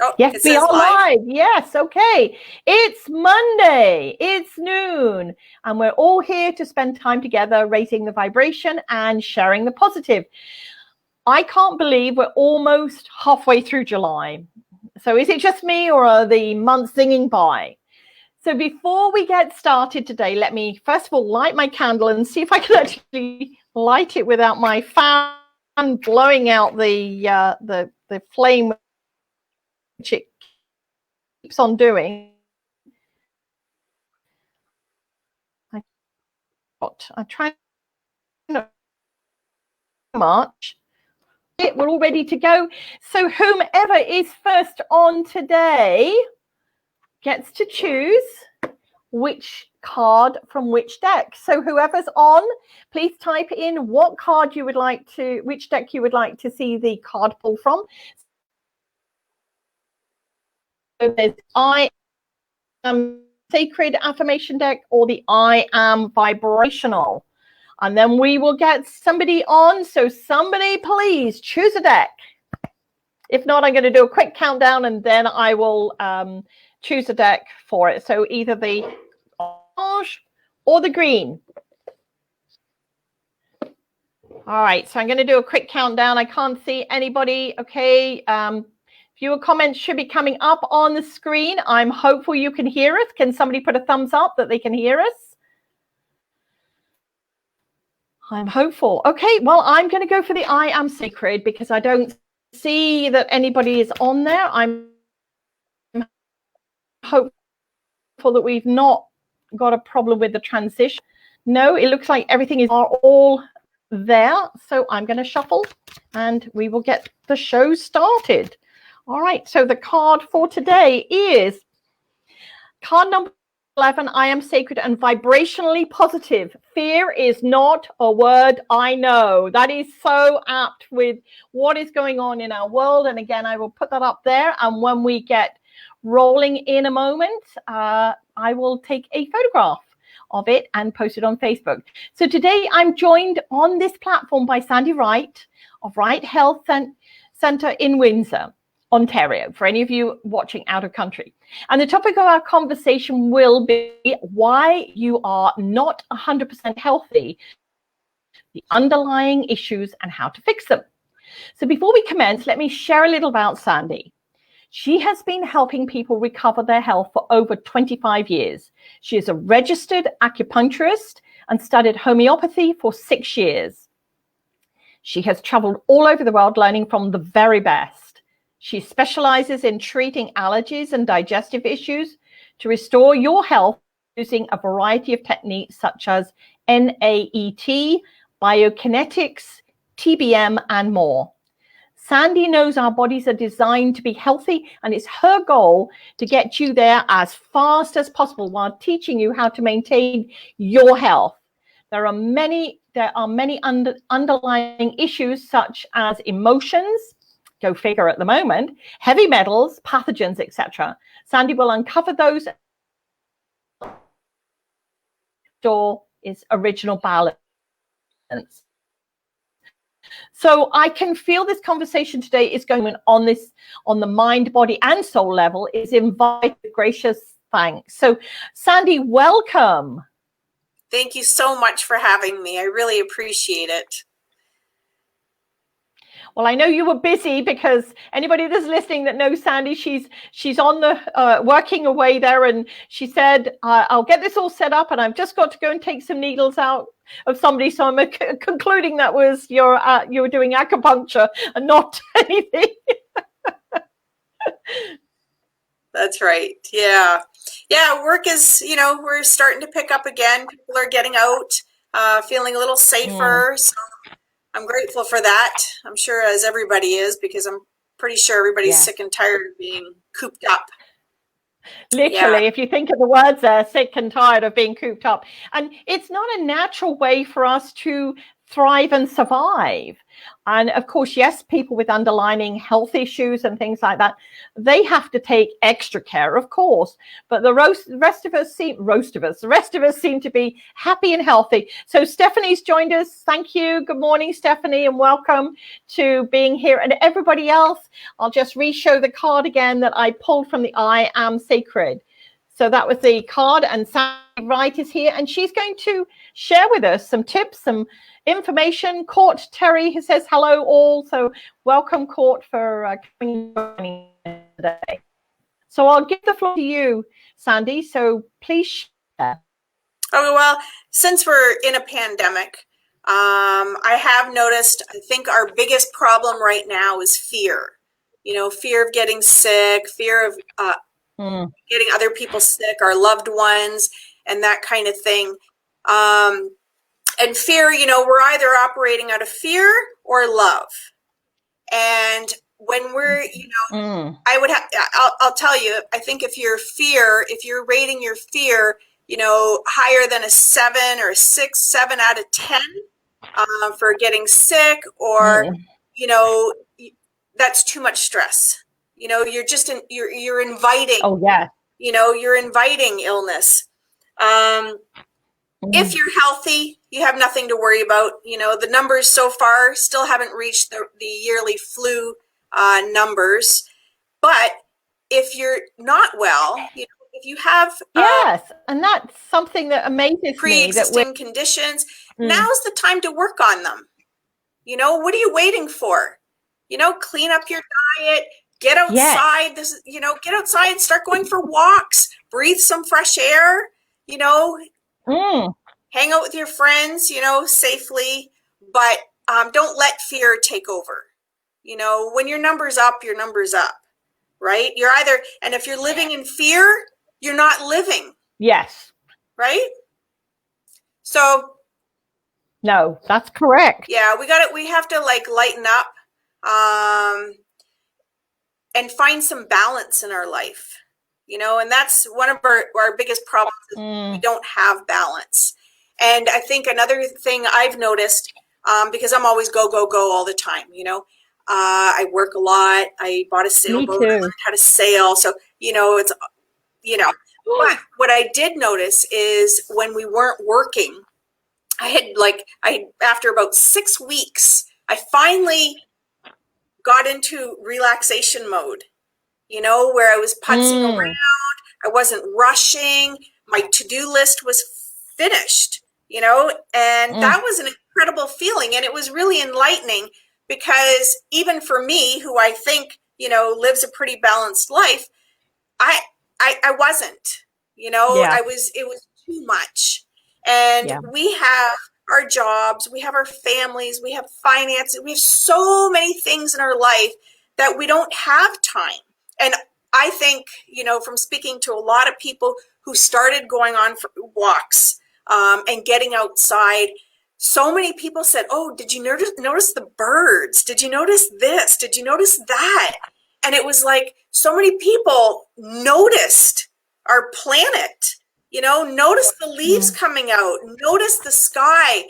Oh, Yes, we are live. Yes, okay. It's Monday. It's noon. And we're all here to spend time together raising the vibration and sharing the positive. I can't believe we're almost halfway through July. So is it just me or are the months zinging by? So before we get started today, let me first of all light my candle and see if I can actually light it without my fan blowing out the flame, which it keeps on doing. I'm trying not much. We're all ready to go. So whomever is first on today gets to choose which card from which deck. So whoever's on, please type in what card you would like to, which deck you would like to see the card pull from. So there's I Am Sacred Affirmation deck or the I Am Vibrational. And then we will get somebody on. So somebody please choose a deck. If not, I'm going to do a quick countdown and then I will choose a deck for it. So either the orange or the green. All right, so I'm going to do a quick countdown. I can't see anybody. Okay. Viewer comments should be coming up on the screen. I'm hopeful you can hear us. Can somebody put a thumbs up that they can hear us? I'm hopeful. Okay, well, I'm going to go for the I Am Sacred because I don't see that anybody is on there. I'm hopeful that we've not got a problem with the transition. No, it looks like everything is all there. So I'm going to shuffle and we will get the show started. All right, so the card for today is card number 11, I am sacred and vibrationally positive. Fear is not a word I know. That is so apt with what is going on in our world. And again, I will put that up there. And when we get rolling in a moment, I will take a photograph of it and post it on Facebook. So today I'm joined on this platform by Sandy Wright of Wright Health Center in Windsor, Ontario, for any of you watching out of country. And the topic of our conversation will be why you are not 100% healthy, the underlying issues and how to fix them. So before we commence, let me share a little about Sandy. She has been helping people recover their health for over 25 years. She is a registered acupuncturist and studied homeopathy for 6 years. She has traveled all over the world learning from the very best. She specializes in treating allergies and digestive issues to restore your health using a variety of techniques such as NAET, biokinetics, TBM, and more. Sandy knows our bodies are designed to be healthy, and it's her goal to get you there as fast as possible while teaching you how to maintain your health. There are many underlying issues such as emotions, go figure at the moment, heavy metals, pathogens, etc. Sandy will uncover those. Restore its original balance. So I can feel this conversation today is going on the mind, body, and soul level is invited gracious thanks. So Sandy, welcome. Thank you so much for having me. I really appreciate it. Well, I know you were busy because anybody that's listening that knows Sandy, she's on the working away there, and she said, I'll get this all set up and I've just got to go and take some needles out of somebody. So I'm concluding that was you were doing acupuncture and not anything. That's right. Yeah. Work is, we're starting to pick up again. People are getting out, feeling a little safer. So I'm grateful for that. I'm sure as everybody is, because I'm pretty sure everybody's sick and tired of being cooped up. Literally, if you think of the words there, sick and tired of being cooped up. And it's not a natural way for us to thrive and survive. And of course, yes, people with underlying health issues and things like that, they have to take extra care, of course. But the rest of us seem to be happy and healthy. So Stephanie's joined us. Thank you. Good morning, Stephanie, and welcome to being here. And everybody else, I'll just re-show the card again that I pulled from the I Am Sacred. So that was the card, and Sandy Wright is here, and she's going to share with us some tips, some information. Court Terry, who says hello all. So welcome, Court, for coming today. So I'll give the floor to you, Sandy. So please share. Oh, well, since we're in a pandemic, I have noticed, I think our biggest problem right now is fear. You know, fear of getting sick, fear of getting other people sick, our loved ones, and that kind of thing. And fear, you know, we're either operating out of fear or love. And when we're, you know, I'll tell you, I think if you're rating your fear, you know, higher than a 7 or a 6, 7 out of 10 for getting sick, or, you know, that's too much stress. You know, you're just you're inviting. Oh yeah. You know, you're inviting illness. If you're healthy, you have nothing to worry about. You know, the numbers so far still haven't reached the yearly flu numbers. But if you're not well, you know, if you have yes, and that's something that amazes pre-existing me. Conditions, now's the time to work on them. You know, what are you waiting for? You know, clean up your diet. Get outside. Yes. Get outside and start going for walks. Breathe some fresh air. You know, hang out with your friends. You know, safely, but don't let fear take over. You know, when your number's up, your number's up, right? You're either, and if you're living in fear, you're not living. Yes. Right. So. No, that's correct. Yeah, we have to like lighten up. And find some balance in our life, you know, and that's one of our biggest problems is we don't have balance. And I think another thing I've noticed, because I'm always go all the time, you know, I work a lot. I bought a sailboat, I learned how to sail. So, you know, it's, you know, but what I did notice is when we weren't working, after about 6 weeks, I finally got into relaxation mode, you know, where I was putzing around. I wasn't rushing. My to-do list was finished, you know, and that was an incredible feeling. And it was really enlightening because even for me, who I think, you know, lives a pretty balanced life, I wasn't, you know, it was too much. And we have our jobs, we have our families, we have finances, we have so many things in our life that we don't have time. And I think, you know, from speaking to a lot of people who started going on for walks and getting outside, so many people said, oh, did you notice the birds? Did you notice this? Did you notice that? And it was like so many people noticed our planet. You know, notice the leaves coming out, notice the sky. And,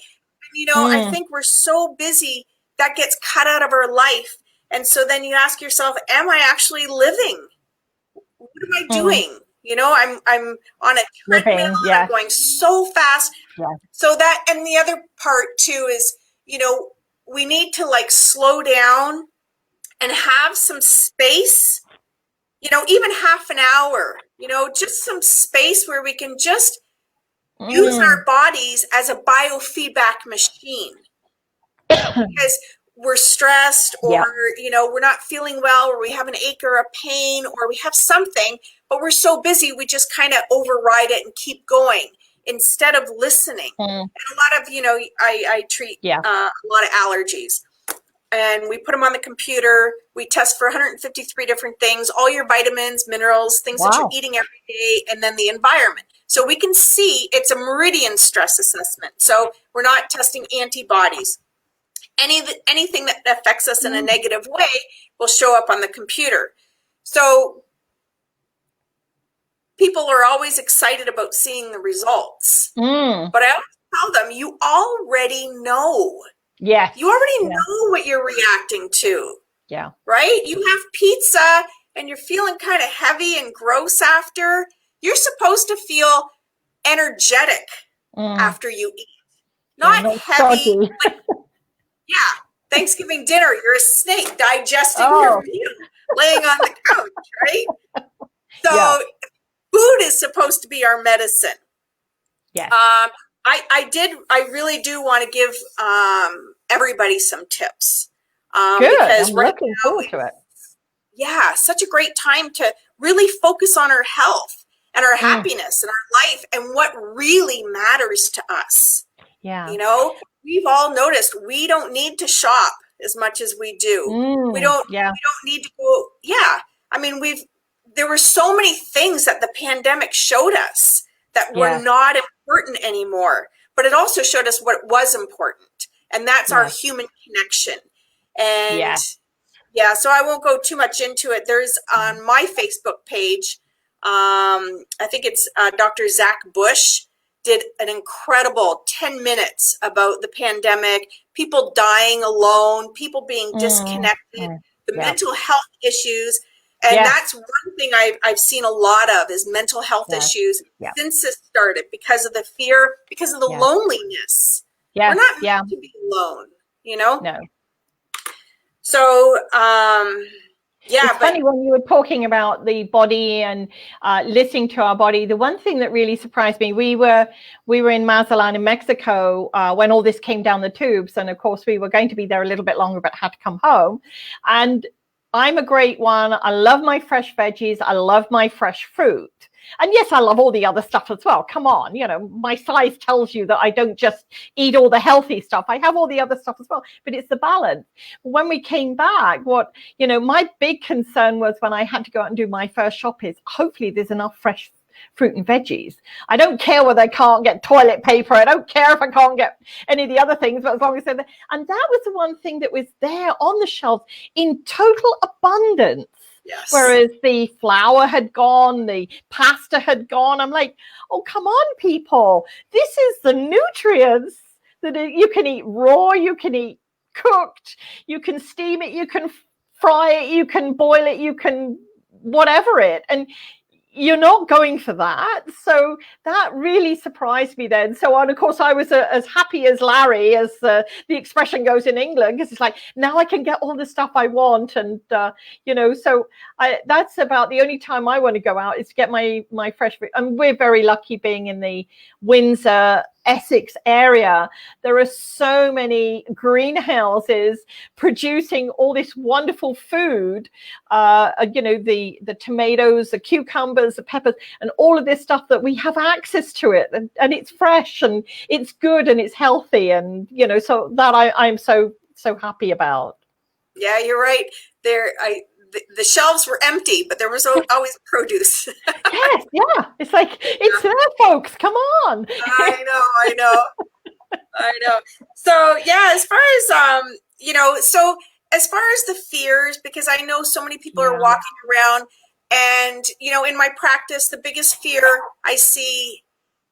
you know, I think we're so busy that gets cut out of our life. And so then you ask yourself, am I actually living? What am I doing? You know, I'm on a treadmill, I'm going so fast. So that, and the other part too is, you know, we need to like slow down and have some space. You know, even half an hour, you know, just some space where we can just use our bodies as a biofeedback machine. Because we're stressed or, you know, we're not feeling well, or we have an ache or a pain, or we have something, but we're so busy, we just kind of override it and keep going instead of listening. And a lot of, you know, I treat a lot of allergies. And we put them on the computer. We test for 153 different things, all your vitamins, minerals, things that you're eating every day, and then the environment. So we can see it's a meridian stress assessment. So we're not testing antibodies. Anything that affects us in a negative way will show up on the computer. So people are always excited about seeing the results. But I tell them you already know. Yes. You already Yeah. know what you're reacting to, Yeah. right? You have pizza and you're feeling kind of heavy and gross after. You're supposed to feel energetic after you eat, Yeah, not not heavy. soggy. Like, yeah, Thanksgiving dinner, you're a snake digesting your Oh, meal, laying on the couch, right? So yeah. food is supposed to be our medicine. Yes. I really do want to give everybody some tips Good. because I'm right looking now, forward to it. yeah, such a great time to really focus on our health and our Mm, happiness and our life and what really matters to us. yeah. You know, we've all noticed we don't need to shop as much as we do. Yeah. We don't need to go. Yeah. I mean, there were so many things that the pandemic showed us that were Yes. not important anymore, but it also showed us what was important. And that's our Yes. human connection. And Yes. yeah, so I won't go too much into it. There's on my Facebook page, I think it's Dr. Zach Bush did an incredible 10 minutes about the pandemic, people dying alone, people being disconnected, the Yeah. mental health issues. And Yes. that's one thing I've seen a lot of is mental health Yes. issues Yeah. since this started because of the fear, because of the Yes. loneliness. We're Yes. not meant Yeah. to be alone, you know? No. So, yeah, It's funny when you were talking about the body and listening to our body. The one thing that really surprised me, we were in Mazatlan in Mexico when all this came down the tubes, and of course we were going to be there a little bit longer, but had to come home. And I'm a great one. I love my fresh veggies. I love my fresh fruit. And yes, I love all the other stuff as well. Come on, my size tells you that I don't just eat all the healthy stuff. I have all the other stuff as well, but it's the balance. When we came back, my big concern was when I had to go out and do my first shop is hopefully there's enough fresh fruit and veggies. I don't care whether I can't get toilet paper. I don't care if I can't get any of the other things, but as long as they're there. And that was the one thing that was there on the shelf in total abundance. yes. Whereas the flour had gone, the pasta had gone. I'm like, oh, come on, people. This is the nutrients that you can eat raw, you can eat cooked, you can steam it, you can fry it, you can boil it, you can whatever it. And you're not going for that. So that really surprised me then. So, and of course, I was as happy as Larry, as the expression goes in England, because it's like, now I can get all the stuff I want. And, so that's about the only time I want to go out is to get my fresh fruit. And we're very lucky being in the Windsor, Essex area. There are so many greenhouses producing all this wonderful food, the tomatoes, the cucumbers, the peppers, and all of this stuff that we have access to it, and it's fresh and it's good and it's healthy, and so that I'm so happy about. Yeah, you're right. The shelves were empty, but there was always produce. Yes, yeah. It's like, it's there, folks. Come on. I know. So yeah, as far as the fears, because I know so many people are walking around, and in my practice, the biggest fear I see,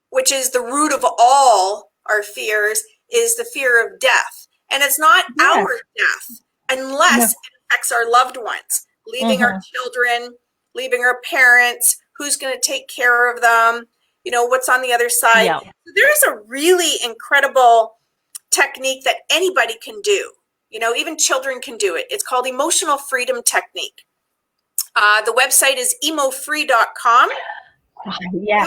which is the root of all our fears, is the fear of death. And it's not our death unless it affects our loved ones, leaving our children, leaving our parents, who's going to take care of them, what's on the other side. Yeah. There's a really incredible technique that anybody can do. Even children can do it. It's called emotional freedom technique. The website is emofree.com. Yeah.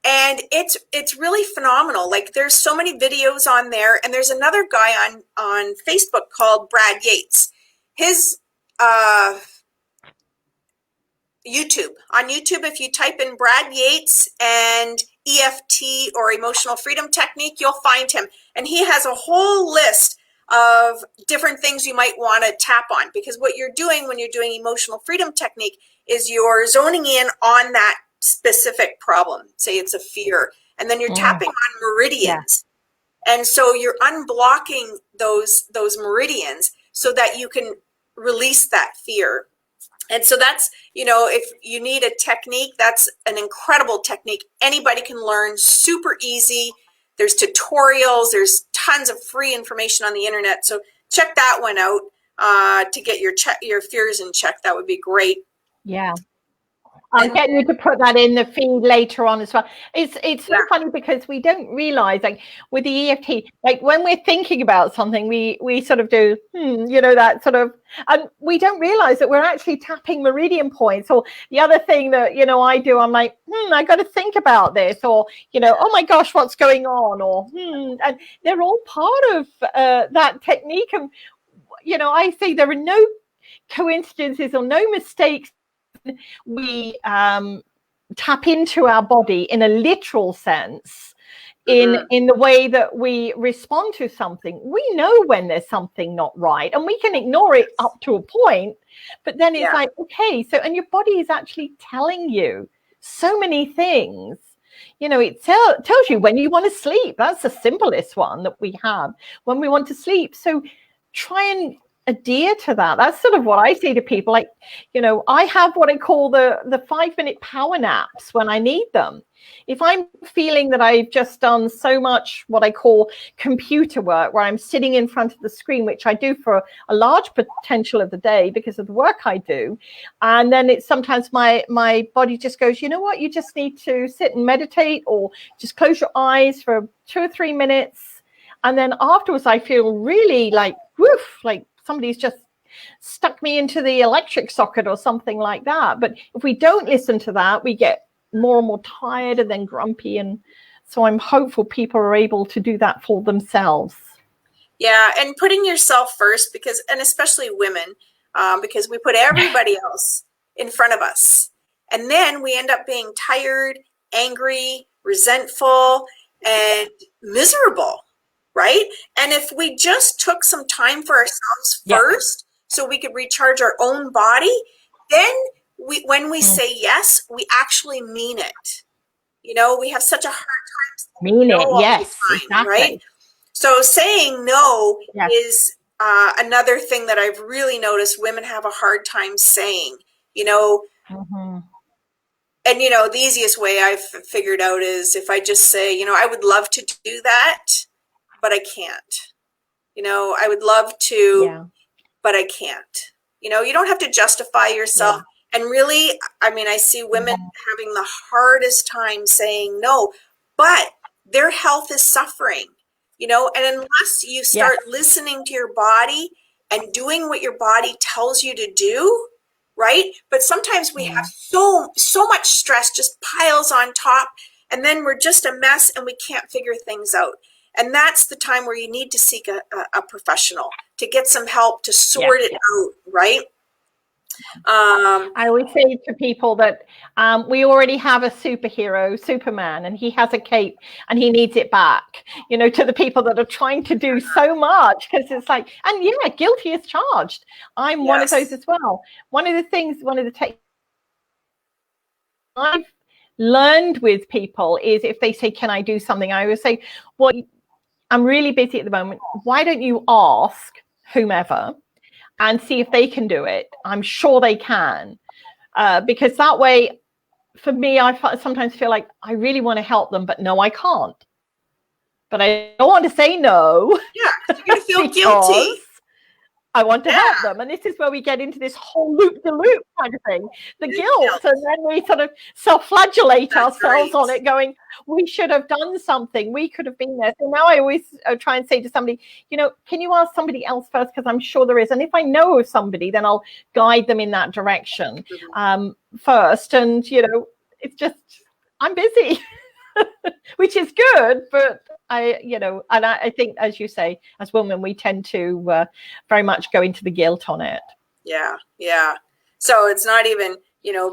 And it's really phenomenal. Like, there's so many videos on there, and there's another guy on Facebook called Brad Yates. His on YouTube, if you type in Brad Yates and EFT or emotional freedom technique, you'll find him. And he has a whole list of different things you might want to tap on, because what you're doing when you're doing emotional freedom technique is you're zoning in on that specific problem. Say it's a fear, and then you're tapping on meridians. And so you're unblocking those meridians so that you can release that fear. And so that's, if you need a technique, that's an incredible technique. Anybody can learn, super easy. There's tutorials. There's tons of free information on the internet. So check that one out to get your fears in check. That would be great. Yeah. I'll get you to put that in the feed later on as well. It's so funny because we don't realize, like with the EFT, like when we're thinking about something, we sort of do, that sort of, and we don't realize that we're actually tapping meridian points. Or the other thing that, I do, I'm like, I got to think about this, or, oh my gosh, what's going on? Or, and they're all part of that technique. And, I say there are no coincidences or no mistakes. We tap into our body in a literal sense, in the way that we respond to something. We know when there's something not right, and we can ignore it up to a point, but then it's like, okay, so, and your body is actually telling you so many things. It tells you when you want to sleep. That's the simplest one that we have, when we want to sleep. So try and adhere to that. That's sort of what I say to people. Like, I have what I call the 5-minute power naps when I need them. If I'm feeling that I've just done so much what I call computer work, where I'm sitting in front of the screen, which I do for a large potential of the day because of the work I do, and then it's sometimes my body just goes, you know what, you just need to sit and meditate, or just close your eyes for 2 or 3 minutes, and then afterwards I feel really like woof, like somebody's just stuck me into the electric socket or something like that. But if we don't listen to that, we get more and more tired and then grumpy. And so I'm hopeful people are able to do that for themselves. Yeah, and putting yourself first, and especially women, because we put everybody else in front of us. And then we end up being tired, angry, resentful, and miserable. Right? And if we just took some time for ourselves first, so we could recharge our own body, then when we say yes, we actually mean it. We have such a hard time saying no all the time, exactly. Right? So saying no is another thing that I've really noticed women have a hard time saying, And, the easiest way I've figured out is if I just say, I would love to do that, but I can't. I would love to, but I can't. You don't have to justify yourself. And really, I see women having the hardest time saying no, but their health is suffering, and unless you start listening to your body and doing what your body tells you to do, right? But sometimes we have so much stress just piles on top, and then we're just a mess and we can't figure things out. And that's the time where you need to seek a professional to get some help to sort it out, right? I always say to people that we already have a superhero, Superman, and he has a cape and he needs it back, to the people that are trying to do so much, because it's like, and guilty as charged. I'm one of those as well. One of the techniques I've learned with people is if they say, can I do something? I always say, well, I'm really busy at the moment. Why don't you ask whomever and see if they can do it? I'm sure they can. Because that way, for me, I sometimes feel like I really want to help them, but no, I can't. But I don't want to say no. Yeah, because you're going to feel guilty. I want to help them. And this is where we get into this whole loop-de-loop kind of thing. The guilt. And then we sort of self-flagellate ourselves on it, going, we should have done something. We could have been there. So now I always try and say to somebody, can you ask somebody else first? Because I'm sure there is. And if I know of somebody, then I'll guide them in that direction first. And, it's just, I'm busy, which is good, but I think, as you say, as women, we tend to very much go into the guilt on it. Yeah. So it's not even,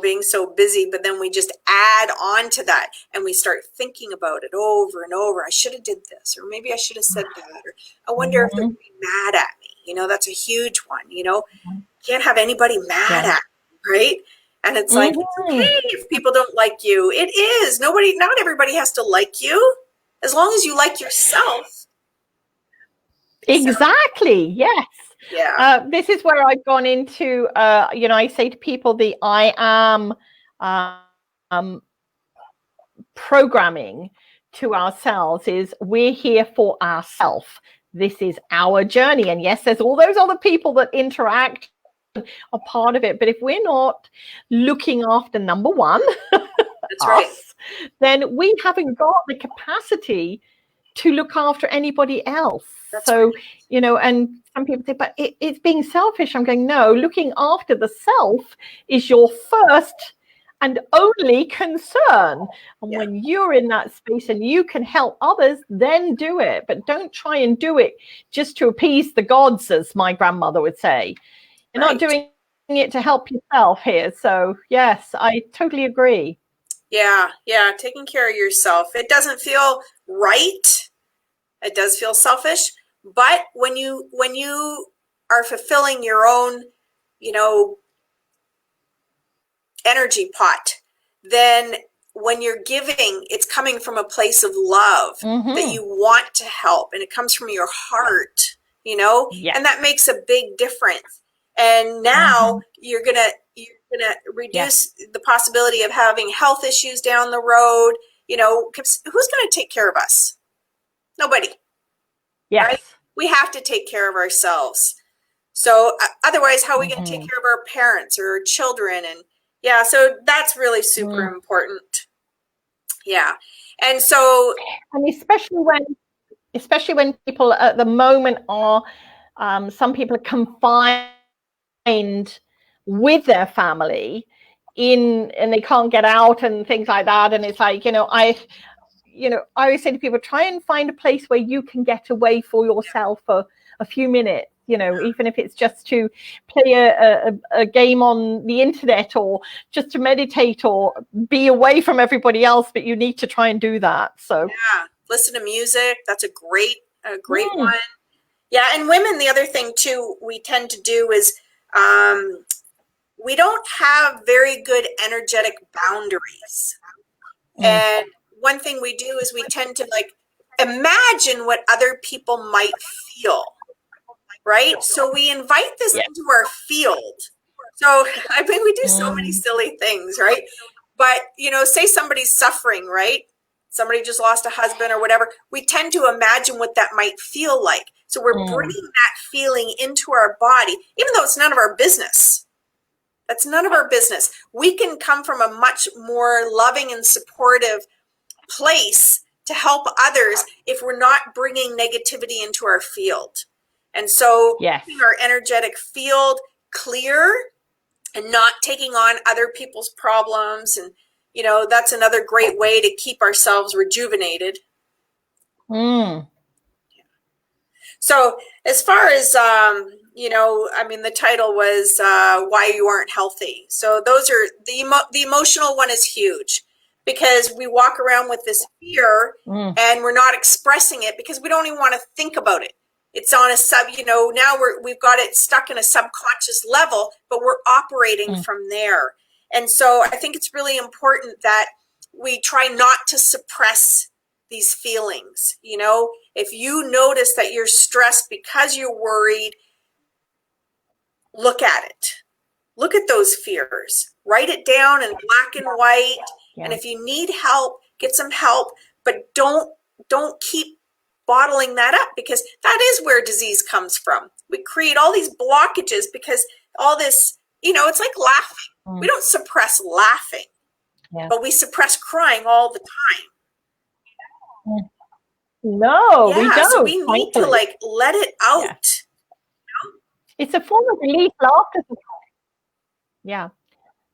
being so busy, but then we just add on to that and we start thinking about it over and over. I should have did this, or maybe I should have said that, or I wonder if they're gonna be mad at me. That's a huge one. Can't have anybody mad at me, right? And it's like, it's okay if people don't like you. It is. Not everybody has to like you. As long as you like yourself. Exactly. Yes. Yeah. This is where I've gone into, I say to people the I am programming to ourselves is we're here for ourselves. This is our journey. And yes, there's all those other people that interact, are part of it. But if we're not looking after number one, That's right. then we haven't got the capacity to look after anybody else. So, you know, and some people say, but it's being selfish. I'm going, no, looking after the self is your first and only concern. And when you're in that space and you can help others, then do it. But don't try and do it just to appease the gods, as my grandmother would say. You're not doing it to help yourself here. So, yes, I totally agree. Yeah, taking care of yourself. It doesn't feel right. It does feel selfish. But when you are fulfilling your own, you know, energy pot, then when you're giving, it's coming from a place of love that you want to help, and it comes from your heart, you know, and that makes a big difference. And now you're gonna reduce the possibility of having health issues down the road. You know, who's gonna take care of us? Nobody. Right? We have to take care of ourselves. So otherwise, how are we going to take care of our parents or our children? And so that's really super important. Yeah. And so, and especially when people at the moment are, some people are confined with their family and they can't get out and things like that. And it's like, I always say to people, try and find a place where you can get away for yourself for a few minutes, even if it's just to play a game on the internet or just to meditate or be away from everybody else, but you need to try and do that. So listen to music. That's a great one. Yeah. And women, the other thing too, we tend to do is, we don't have very good energetic boundaries. And one thing we do is we tend to imagine what other people might feel, right? So we invite this into our field. So, I mean, we do so many silly things, right? But, say somebody's suffering, right? Somebody just lost a husband or whatever. We tend to imagine what that might feel like. So we're bringing that feeling into our body, even though it's none of our business. That's none of our business. We can come from a much more loving and supportive place to help others if we're not bringing negativity into our field. And so keeping our energetic field clear and not taking on other people's problems. And, that's another great way to keep ourselves rejuvenated. So as far as, the title was Why You Aren't Healthy. So those are the emotional one is huge, because we walk around with this fear and we're not expressing it because we don't even want to think about it. It's on a now we've got it stuck in a subconscious level, but we're operating from there. And so I think it's really important that we try not to suppress these feelings. If you notice that you're stressed because you're worried, look at it. Look at those fears. Write it down in black and white. And if you need help, get some help, but don't keep bottling that up, because that is where disease comes from. We create all these blockages because all this, it's like laughing. We don't suppress laughing, but we suppress crying all the time. No, we don't. So we need to let it out. It's a form of release.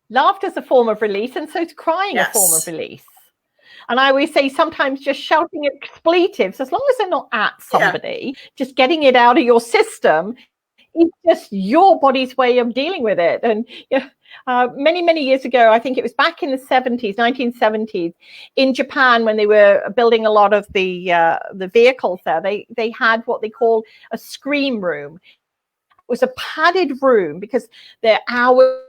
Laughter's a form of release, and so is crying a form of release. And I always say sometimes just shouting expletives, as long as they're not at somebody, just getting it out of your system is just your body's way of dealing with it. And many, many years ago, I think it was back in the 1970s, in Japan, when they were building a lot of the vehicles there, they had what they call a scream room. It was a padded room because their hours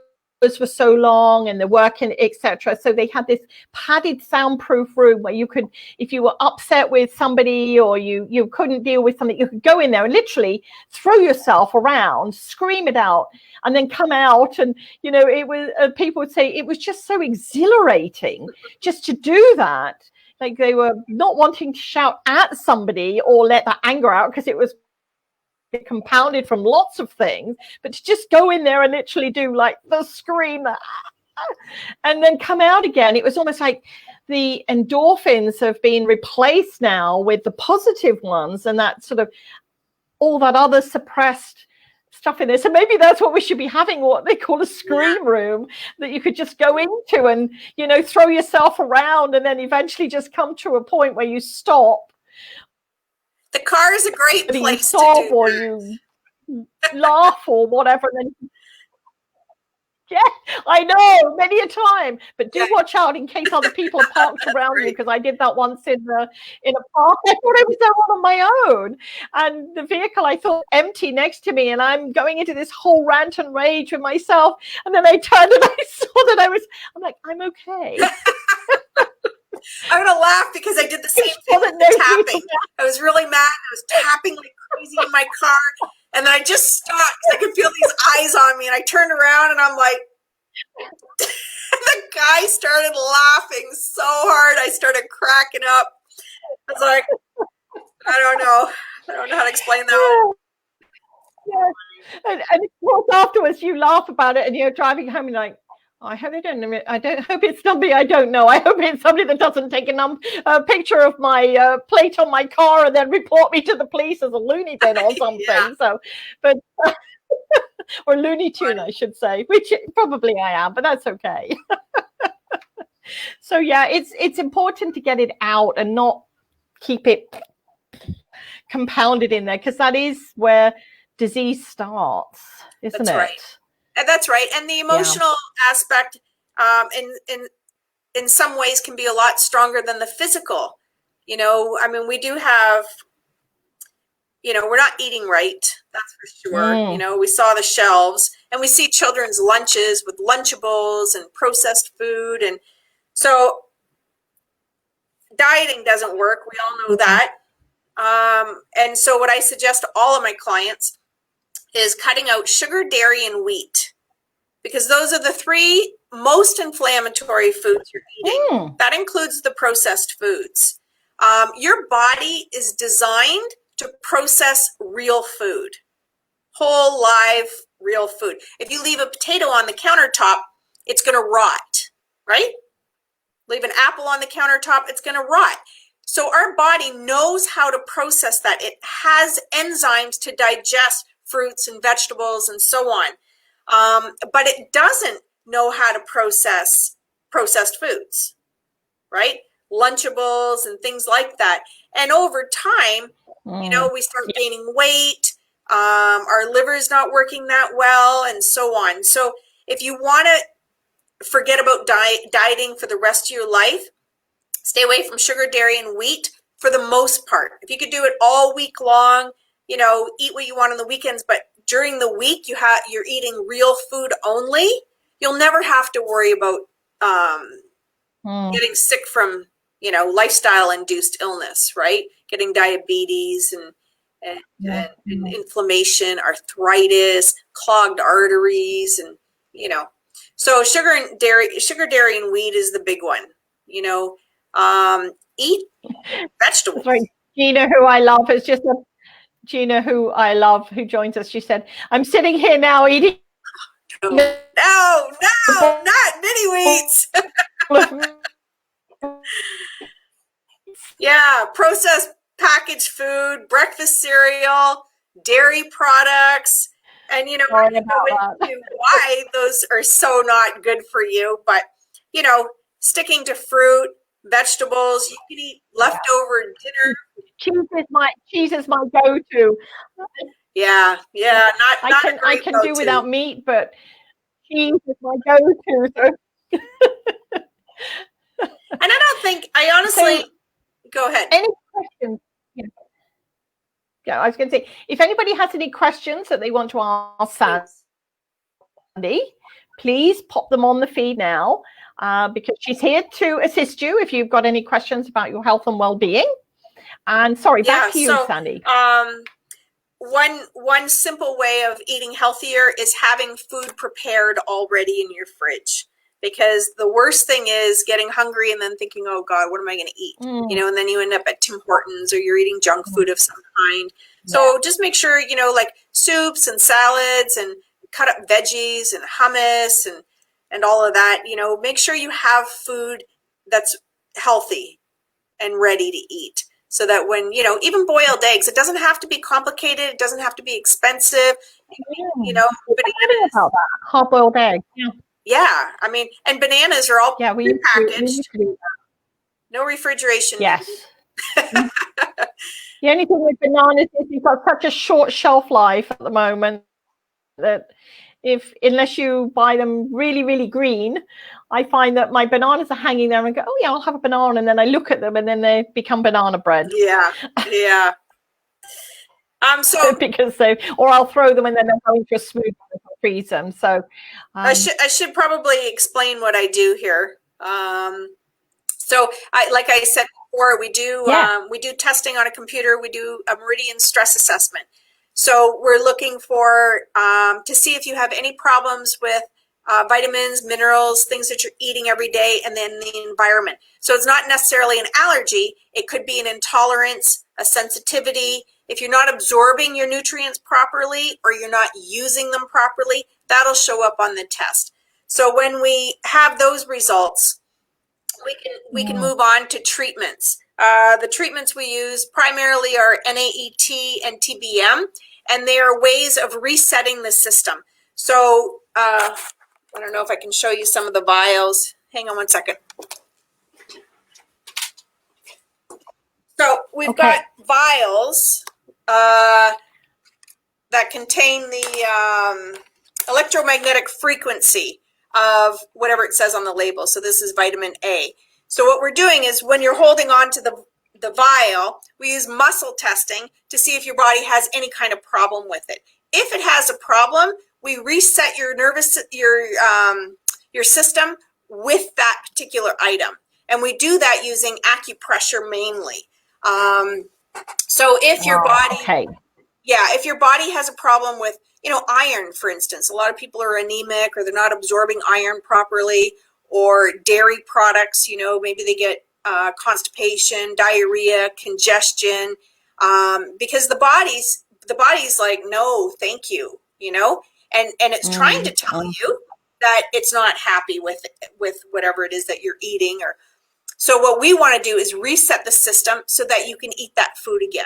were so long and the working, etc. So they had this padded soundproof room where you could, if you were upset with somebody or you couldn't deal with something, you could go in there and literally throw yourself around, scream it out, and then come out. And it was people would say it was just so exhilarating just to do that. like they were not wanting to shout at somebody or let that anger out because it was compounded from lots of things, but to just go in there and literally do like the scream and then come out again. It was almost like the endorphins have been replaced now with the positive ones, and that sort of all that other suppressed stuff in there. So maybe that's what we should be having, what they call a scream room, that you could just go into and, you know, throw yourself around and then eventually just come to a point where you stop. The car is a great place you stop to do or that. you laugh or whatever. And then, yeah, I know, many a time. But do watch out in case other people are parked around you, because I did that once in a park. I thought I was there on my own, and the vehicle I thought empty next to me, and I'm going into this whole rant and rage with myself. And then I turned and I saw that I'm like, I'm okay. I'm gonna laugh because I did the same thing with the tapping. I was really mad. I was tapping like crazy in my car, and then I just stopped. I could feel these eyes on me, and I turned around and I'm like, the guy started laughing so hard. I started cracking up. I was like, I don't know how to explain that. Yeah. And of course afterwards you laugh about it, and you're driving home and you're like, I hope they don't. I don't hope it's somebody I don't know. I hope it's somebody that doesn't take a picture of my plate on my car and then report me to the police as a Looney Bin or something. Yeah. So, but or Looney Tune, I should say, which probably I am, but that's okay. So yeah, it's important to get it out and not keep it compounded in there, because that is where disease starts, isn't That's it? Right. That's right. And the emotional aspect in some ways can be a lot stronger than the physical. You know, I mean, we do have, you know, we're not eating right. That's for sure. You know, we saw the shelves, and we see children's lunches with Lunchables and processed food. And so dieting doesn't work. We all know that. And so what I suggest to all of my clients is cutting out sugar, dairy, and wheat, because those are the three most inflammatory foods you're eating. That includes the processed foods. Your body is designed to process real food, whole, live, real food. If you leave a potato on the countertop, it's going to rot, right? Leave an apple on the countertop, it's going to rot. So our body knows how to process that. It has enzymes to digest fruits and vegetables and so on. But it doesn't know how to process processed foods, right? Lunchables and things like that. And over time, you know, we start gaining weight. Our liver is not working that well, and so on. So if you want to forget about dieting for the rest of your life, stay away from sugar, dairy, and wheat for the most part. If you could do it all week long, you know, eat what you want on the weekends, but during the week you're eating real food only, you'll never have to worry about getting sick from, you know, lifestyle induced illness, right? Getting diabetes and inflammation, arthritis, clogged arteries, and, you know, so sugar, dairy, and wheat is the big one. You know, eat vegetables. Right. Gina, who I love, is just Gina, who I love, who joins us. She said, "I'm sitting here now eating." No, not mini wheats. Yeah, processed packaged food, breakfast cereal, dairy products, and you know, I can go into why those are so not good for you. But you know, sticking to fruit, vegetables, you can eat leftover dinner. Cheese is my go-to. Yeah, I can do without meat, but cheese is my go-to. So. And I honestly, go ahead. Any questions? Yeah, I was going to say, if anybody has any questions that they want to ask Sandy, please pop them on the feed now, because she's here to assist you if you've got any questions about your health and well-being. And sorry, back to you, Sandy. One simple way of eating healthier is having food prepared already in your fridge because the worst thing is getting hungry and then thinking, oh God, what am I going to eat? You know, and then you end up at Tim Hortons or you're eating junk food of some kind. So just make sure, you know, like soups and salads and cut up veggies and hummus and all of that, you know, make sure you have food that's healthy and ready to eat. So that when, you know, even boiled eggs, it doesn't have to be complicated. It doesn't have to be expensive. You know, bananas. About that. Hard-boiled egg. Yeah. Yeah. I mean, and bananas are all We prepackaged. used to do that. No refrigeration. Yes. The only thing with bananas is you've got such a short shelf life at the moment that unless you buy them really, really green, I find that my bananas are hanging there and go, oh yeah, I'll have a banana, and then I look at them and then they become banana bread. Yeah, yeah. So because or I'll throw them and then they'll go into a smoothie and I'll freeze them. So I should probably explain what I do here. So like I said before, we do testing on a computer. We do a meridian stress assessment. So we're looking for to see if you have any problems with vitamins, minerals, things that you're eating every day, and then the environment. So it's not necessarily an allergy. It could be an intolerance, a sensitivity. If you're not absorbing your nutrients properly or you're not using them properly, that'll show up on the test. So when we have those results, we can move on to treatments. The treatments we use primarily are NAET and TBM, and they are ways of resetting the system. So I don't know if I can show you some of the vials. Hang on one second. So we've got vials that contain the electromagnetic frequency of whatever it says on the label. So this is vitamin A. So what we're doing is when you're holding on to the vial, we use muscle testing to see if your body has any kind of problem with it. If it has a problem, we reset your your system with that particular item. And we do that using acupressure mainly. So if your body, if your body has a problem with, you know, iron, for instance, a lot of people are anemic or they're not absorbing iron properly, or dairy products, you know, maybe they get constipation, diarrhea, congestion, because the body's like, no, thank you, you know, and it's trying to tell you that it's not happy with whatever it is that you're eating. Or so what we want to do is reset the system so that you can eat that food again.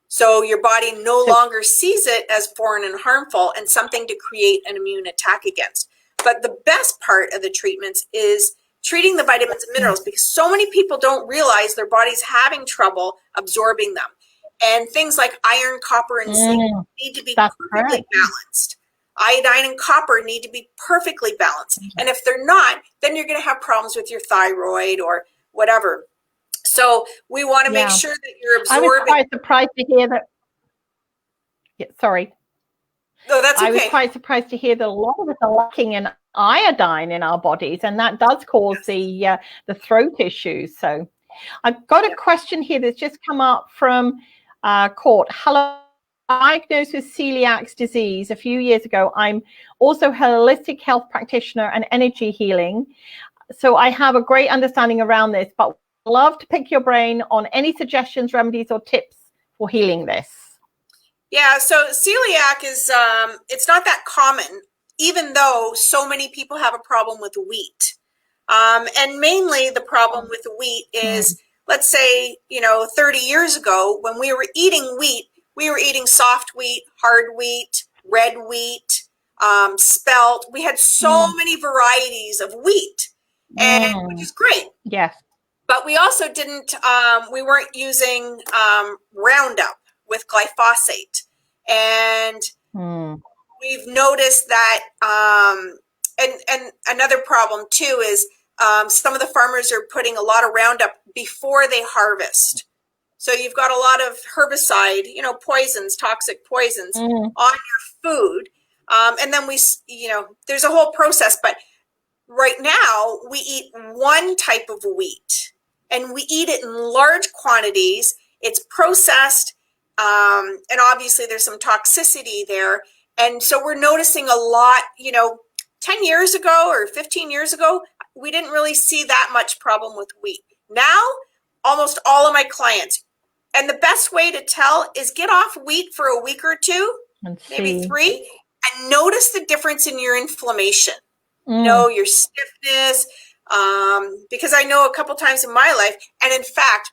So your body no longer sees it as foreign and harmful and something to create an immune attack against. But the best part of the treatments is treating the vitamins and minerals, because so many people don't realize their body's having trouble absorbing them. And things like iron, copper, and zinc need to be perfectly balanced. Iodine and copper need to be perfectly balanced. And if they're not, then you're going to have problems with your thyroid or whatever. So we want to make sure that you're absorbing. I was quite surprised to hear that. Yeah, sorry. No, that's okay. I was quite surprised to hear that a lot of us are lacking in iodine in our bodies, and that does cause the throat issues. So I've got a question here that's just come up from Court. Hello. Diagnosed with celiac disease a few years ago. I'm also a holistic health practitioner and energy healing. So I have a great understanding around this, but love to pick your brain on any suggestions, remedies, or tips for healing this. Yeah, so celiac is, it's not that common, even though so many people have a problem with wheat. And mainly the problem with wheat is, let's say, 30 years ago, when we were eating wheat, we were eating soft wheat, hard wheat, red wheat, spelt. We had so many varieties of wheat, and which is great. Yes. But we also we weren't using Roundup with glyphosate. And we've noticed that, and another problem too is some of the farmers are putting a lot of Roundup before they harvest. So you've got a lot of herbicide, poisons, toxic poisons on your food. And then there's a whole process, but right now we eat one type of wheat and we eat it in large quantities. It's processed. And obviously there's some toxicity there. And so we're noticing a lot, 10 years ago or 15 years ago, we didn't really see that much problem with wheat. Now, almost all of my clients, and the best way to tell is get off wheat for a week or two, maybe 3, and notice the difference in your inflammation. Your stiffness, because I know a couple times in my life, and in fact,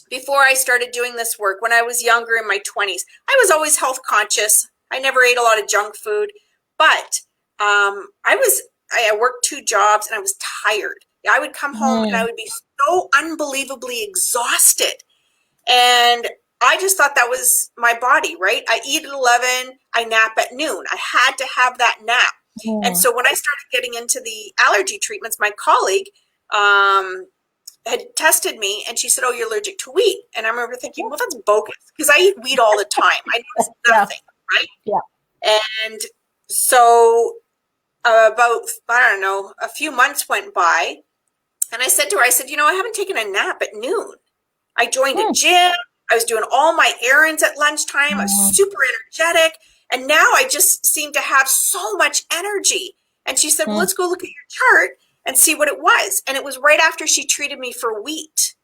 before I started doing this work, when I was younger in my 20s, I was always health conscious. I never ate a lot of junk food, but I worked 2 jobs and I was tired. I would come home and I would be so unbelievably exhausted. And I just thought that was my body, right? I eat at 11, I nap at noon. I had to have that nap. And so when I started getting into the allergy treatments, my colleague had tested me and she said, "Oh, you're allergic to wheat." And I remember thinking, well, that's bogus because I eat wheat all the time. I noticed nothing, right? Yeah. And so about, I don't know, a few months went by and I said to her, I said, I haven't taken a nap at noon. I joined a gym. I was doing all my errands at lunchtime. I was super energetic. And now I just seem to have so much energy. And she said, well, let's go look at your chart and see what it was. And it was right after she treated me for wheat.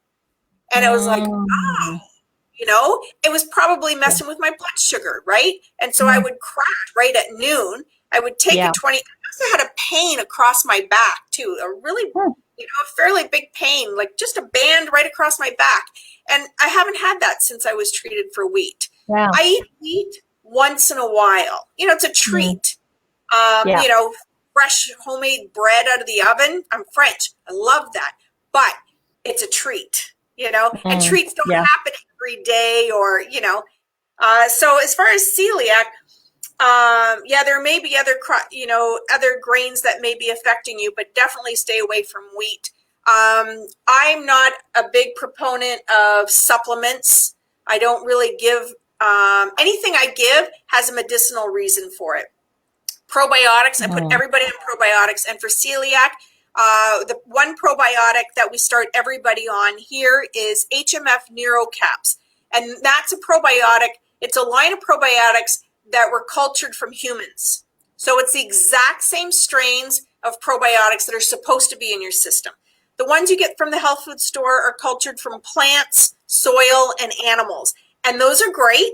And I was like, it was probably messing with my blood sugar, right? And so I would crash right at noon. I would take a 20, I also had a pain across my back too, a really, a fairly big pain, like just a band right across my back. And I haven't had that since I was treated for wheat. Wow. I eat wheat once in a while. It's a treat. Fresh homemade bread out of the oven. I'm French. I love that. But it's a treat, and treats don't happen every day or, so as far as celiac, there may be other grains that may be affecting you, but definitely stay away from wheat. I'm not a big proponent of supplements. I don't really give, anything I give has a medicinal reason for it. Probiotics, I put everybody on probiotics. And for celiac, the one probiotic that we start everybody on here is HMF NeuroCaps. And that's a probiotic. It's a line of probiotics that were cultured from humans. So it's the exact same strains of probiotics that are supposed to be in your system. The ones you get from the health food store are cultured from plants, soil, and animals. And those are great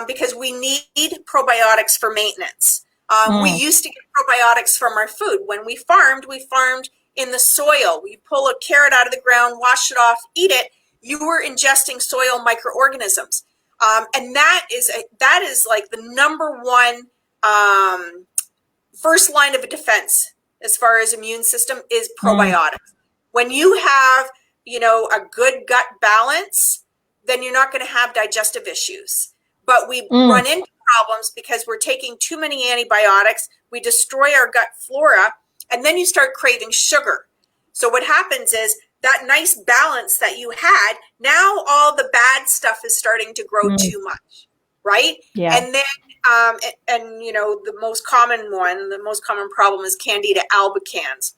because we need probiotics for maintenance. We used to get probiotics from our food. When we farmed in the soil. We pull a carrot out of the ground, wash it off, eat it. You were ingesting soil microorganisms. And that is like the number one first line of defense as far as immune system is probiotics. When you have, a good gut balance, then you're not going to have digestive issues. But we run into problems because we're taking too many antibiotics. We destroy our gut flora, and then you start craving sugar. So what happens is that nice balance that you had, now all the bad stuff is starting to grow too much, right? Yeah. And then, the most common problem is Candida albicans.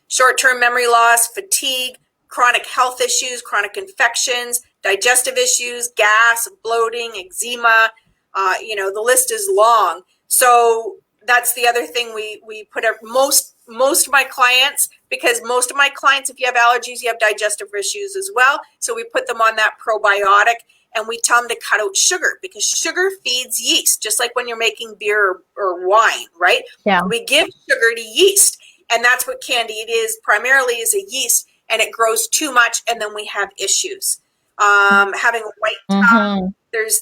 Short-term memory loss, fatigue, chronic health issues, chronic infections, digestive issues, gas, bloating, eczema, the list is long. So that's the other thing we put up most of my clients, because most of my clients, if you have allergies, you have digestive issues as well. So we put them on that probiotic and we tell them to cut out sugar because sugar feeds yeast, just like when you're making beer or wine, right? Yeah. We give sugar to yeast, and that's what Candida is, primarily is a yeast, and it grows too much and then we have issues. Having a white tongue, there's...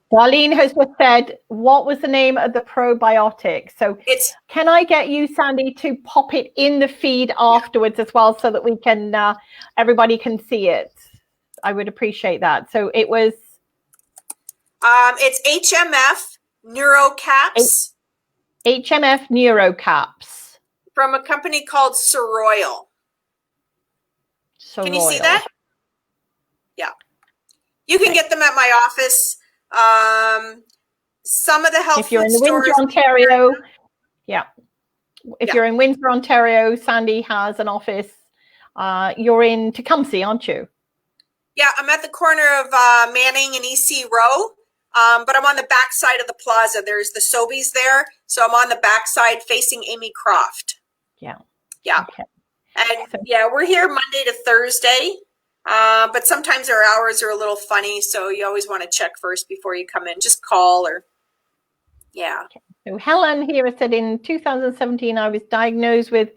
Darlene has just said, what was the name of the probiotic? So can I get you, Sandy, to pop it in the feed afterwards as well so that we can, everybody can see it? I would appreciate that. So it was... it's HMF NeuroCaps. HMF NeuroCaps. From a company called Soroil. Can you see that? Yeah. You can get them at my office. Some of the health if you're food in stores, Windsor, Ontario, if you're in Windsor, Ontario, Sandy has an office. You're in Tecumseh, aren't you? Yeah, I'm at the corner of Manning and EC Row. but I'm on the back side of the plaza. There's the Sobeys there. So I'm on the back side facing Amy Croft. Yeah. Yeah. Okay. And yeah, we're here Monday to Thursday. But sometimes our hours are a little funny. So you always want to check first before you come in. Just call or, yeah. Okay. So Helen here said in 2017, I was diagnosed with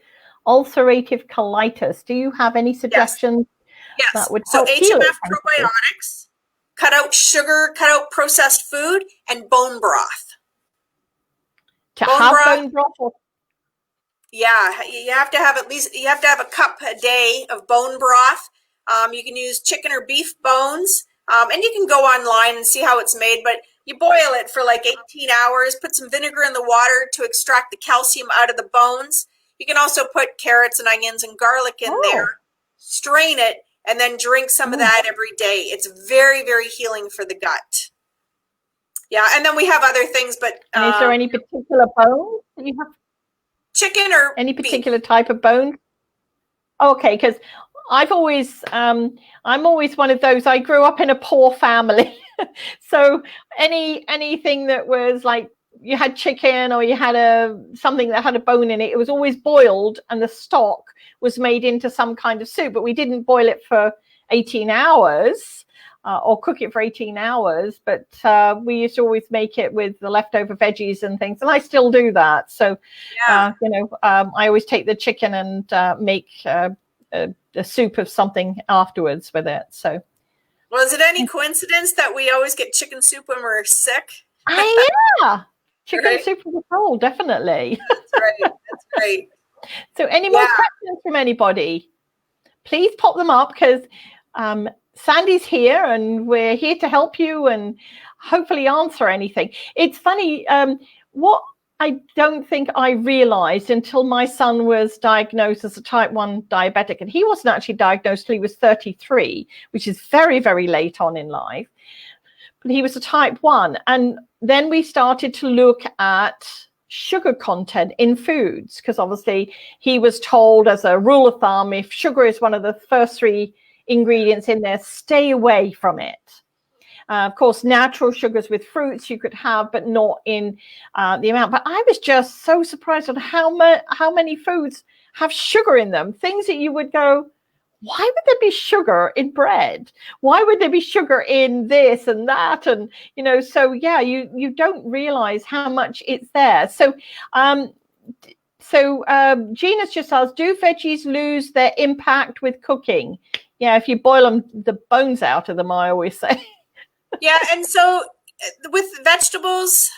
ulcerative colitis. Do you have any suggestions that would help heal it? HMF probiotics, cut out sugar, cut out processed food, and bone broth. Bone broth? Yeah, you have to have a cup a day of bone broth. You can use chicken or beef bones, and you can go online and see how it's made, but you boil it for like 18 hours, put some vinegar in the water to extract the calcium out of the bones. You can also put carrots and onions and garlic in there, strain it, and then drink some of that every day. It's very, very healing for the gut. Yeah, and then we have other things, but is there any particular bone that you have? Chicken or any particular type of bone? Okay, because I'm always one of those. I grew up in a poor family, so anything that was like you had chicken or you had something that had a bone in it, it was always boiled, and the stock was made into some kind of soup. But we didn't boil it for 18 hours. Or cook it for 18 hours, but we used to always make it with the leftover veggies and things, and I still do that. So, I always take the chicken and make a soup of something afterwards with it. So, well, is it any coincidence that we always get chicken soup when we're sick? Yeah, chicken soup for the soul, definitely. That's right. That's right. So, any more questions from anybody? Please pop them up because. Sandy's here and we're here to help you and hopefully answer anything. It's funny, what I don't think I realized until my son was diagnosed as a type 1 diabetic, and he wasn't actually diagnosed till he was 33, which is very, very late on in life. But he was a type 1. And then we started to look at sugar content in foods, because obviously he was told as a rule of thumb, if sugar is one of the first 3 ingredients in there, stay away from it. Of course, natural sugars with fruits you could have, but not in the amount. But I was just so surprised on how many foods have sugar in them. Things that you would go, why would there be sugar in bread? Why would there be sugar in this and that? And, so yeah, you don't realize how much it's there. So, Gina's just asked, do veggies lose their impact with cooking? Yeah, if you boil them, the bones out of them, I always say. Yeah, and so with vegetables,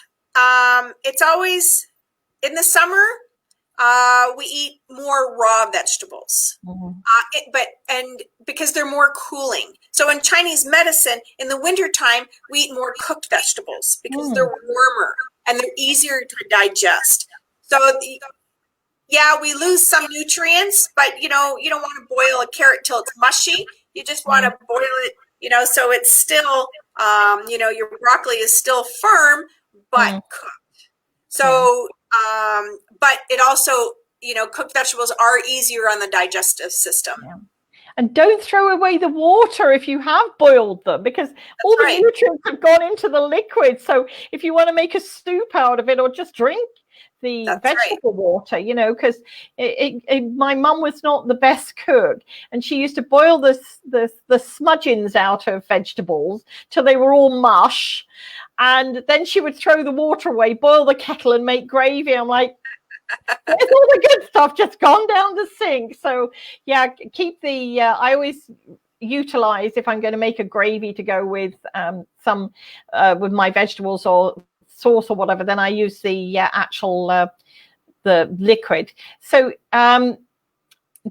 it's always in the summer, we eat more raw vegetables, and because they're more cooling. So in Chinese medicine, in the wintertime, we eat more cooked vegetables because they're warmer and they're easier to digest. So yeah, we lose some nutrients, but you don't want to boil a carrot till it's mushy. You just want to boil it, so it's still, your broccoli is still firm, but cooked. So, but it also, cooked vegetables are easier on the digestive system. Yeah. And don't throw away the water if you have boiled them, because all the nutrients have gone into the liquid. So if you want to make a soup out of it or just drink the vegetable water, because my mum was not the best cook, and she used to boil the smudgings out of vegetables till they were all mush, and then she would throw the water away, boil the kettle, and make gravy. I'm like, where's all the good stuff just gone down the sink? So yeah, keep the. I always utilize, if I'm going to make a gravy to go with some with my vegetables or sauce or whatever, then I use the actual the liquid. So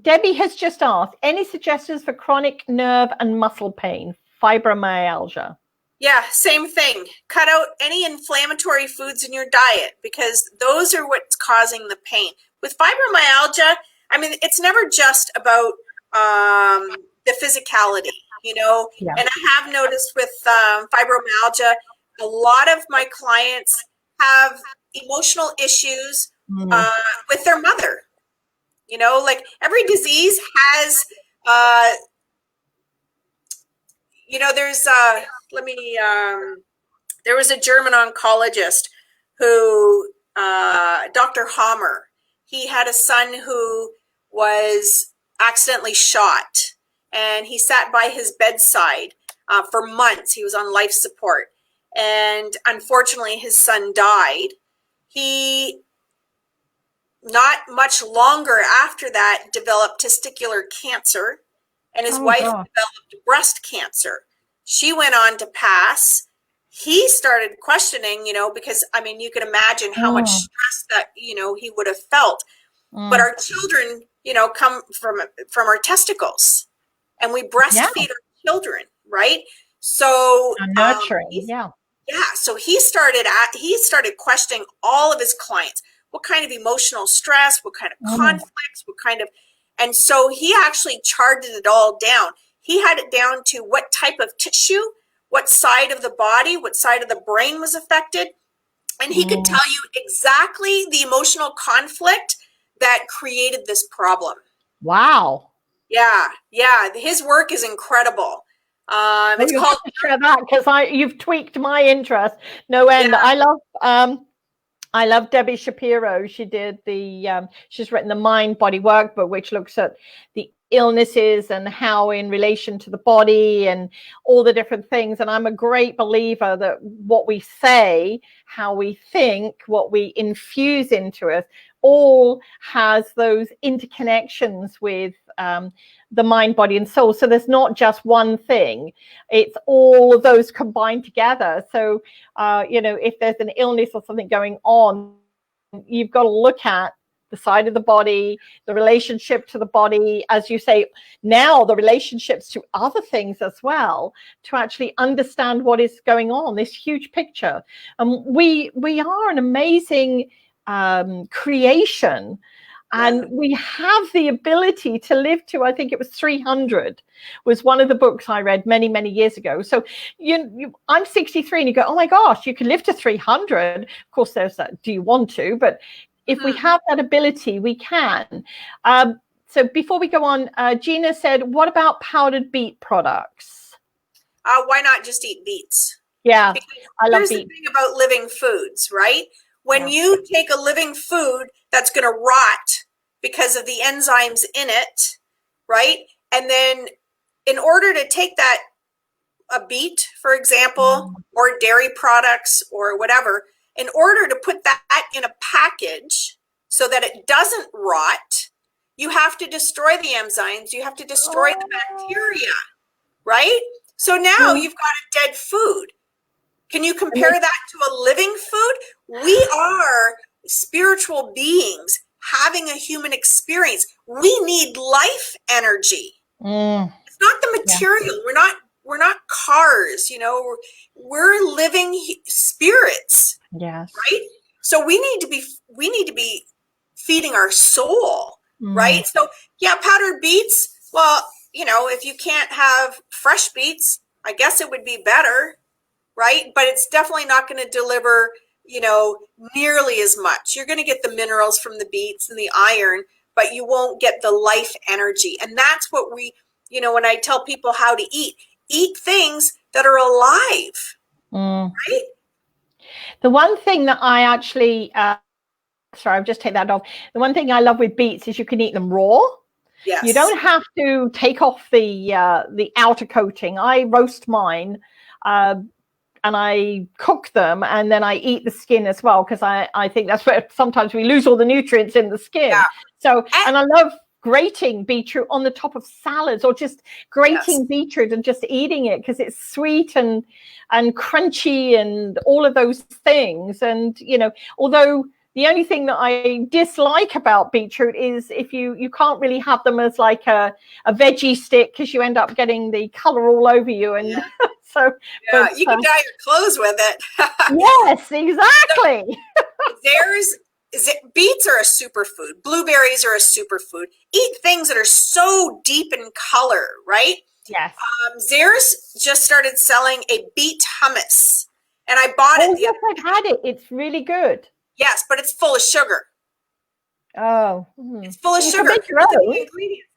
Debbie has just asked, any suggestions for chronic nerve and muscle pain, fibromyalgia? Yeah, same thing. Cut out any inflammatory foods in your diet because those are what's causing the pain. With fibromyalgia, I mean, it's never just about the physicality, and I have noticed with fibromyalgia, a lot of my clients have emotional issues with their mother. Like every disease has, there's, There was a German oncologist who, Dr. Hammer, he had a son who was accidentally shot, and he sat by his bedside for months. He was on life support, and unfortunately his son died. He, not much longer after that, developed testicular cancer, and his wife developed breast cancer. She went on to pass. He started questioning, because I mean, you can imagine how much stress that, he would have felt. But our children, come from our testicles, and we breastfeed our children, right? So nurturing, so he started questioning all of his clients. What kind of emotional stress, what kind of conflicts, and so he actually charted it all down. He had it down to what type of tissue, what side of the body, what side of the brain was affected. And he could tell you exactly the emotional conflict that created this problem. Wow. Yeah. His work is incredible. It's you'll called have to share that, because you've tweaked my interest no end. Yeah. I love Debbie Shapiro. She did she's written the Mind Body Workbook, which looks at the illnesses and how in relation to the body and all the different things. And I'm a great believer that what we say, how we think, what we infuse into us, all has those interconnections with the mind, body, and soul. So there's not just one thing, it's all of those combined together. So if there's an illness or something going on, you've got to look at the side of the body, the relationship to the body, as you say, now the relationships to other things as well, to actually understand what is going on, this huge picture. We are an amazing creation. And we have the ability to live to, I think it was 300, was one of the books I read many, many years ago. So I'm 63 and you go, oh my gosh, you can live to 300. Of course, there's that, do you want to? But if we have that ability, we can. So before we go on, Gina said, what about powdered beet products? Why not just eat beets? Yeah, because I love beets. Here's the thing about living foods, right? When you take a living food that's going to rot because of the enzymes in it, right? And then in order to take a beet, for example, or dairy products or whatever, in order to put that in a package so that it doesn't rot, you have to destroy the enzymes, you have to destroy the bacteria, right? So now you've got a dead food. Can you compare that to a living food? We are spiritual beings having a human experience. We need life energy. It's not the material. We're not cars, we're living spirits. Yes. Right? So we need to be feeding our soul, right? So powdered beets, well, if you can't have fresh beets, I guess it would be better. Right? But it's definitely not going to deliver, nearly as much. You're going to get the minerals from the beets and the iron, but you won't get the life energy. And that's what when I tell people how to eat things that are alive, right? The one thing that I actually, sorry, I'll just take that off. The one thing I love with beets is you can eat them raw. Yes. You don't have to take off the outer coating. I roast mine. And I cook them, and then I eat the skin as well, because I think that's where sometimes we lose all the nutrients in the skin. Yeah. So, and I love grating beetroot on the top of salads, or just grating beetroot and just eating it, because it's sweet and crunchy and all of those things. And, although the only thing that I dislike about beetroot is if you can't really have them as like a veggie stick, because you end up getting the color all over you. And so you can dye your clothes with it. Yes, exactly. Beets are a superfood. Blueberries are a superfood. Eat things that are so deep in color, right? Yes. Zehrs just started selling a beet hummus, and I bought it. Yes, I've had it. It's really good. Yes, but it's full of sugar. Oh. It's full of sugar.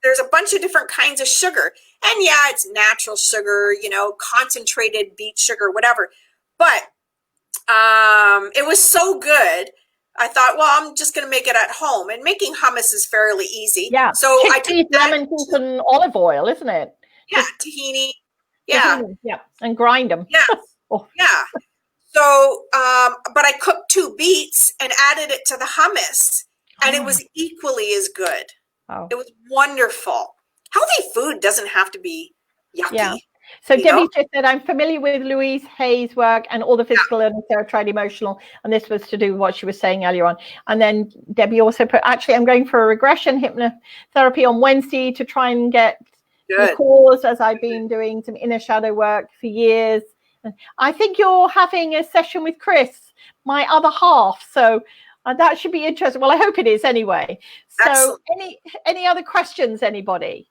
There's a bunch of different kinds of sugar. And it's natural sugar, concentrated beet sugar, whatever. But It was so good. I thought, well, I'm just going to make it at home, and making hummus is fairly easy. Yeah, So I took chickpeas, that, lemon juice, and olive oil, isn't it? yeah, Just tahini, yeah, tahini, yeah, and grind them. yeah, Oh, yeah. So, but I cooked 2 beets and added it to the hummus, and it was equally as good. oh, It was wonderful. Healthy food doesn't have to be yucky. yeah. So you know? Debbie just said, I'm familiar with Louise Hay's work and all the physical and tried emotional. And this was to do with what she was saying earlier on. And then Debbie also put, actually, I'm going for a regression hypnotherapy on Wednesday to try and get the cause, as I've been doing some inner shadow work for years. I think you're having a session with Chris, my other half. So that should be interesting. Well, I hope it is anyway. So Excellent. any other questions, anybody?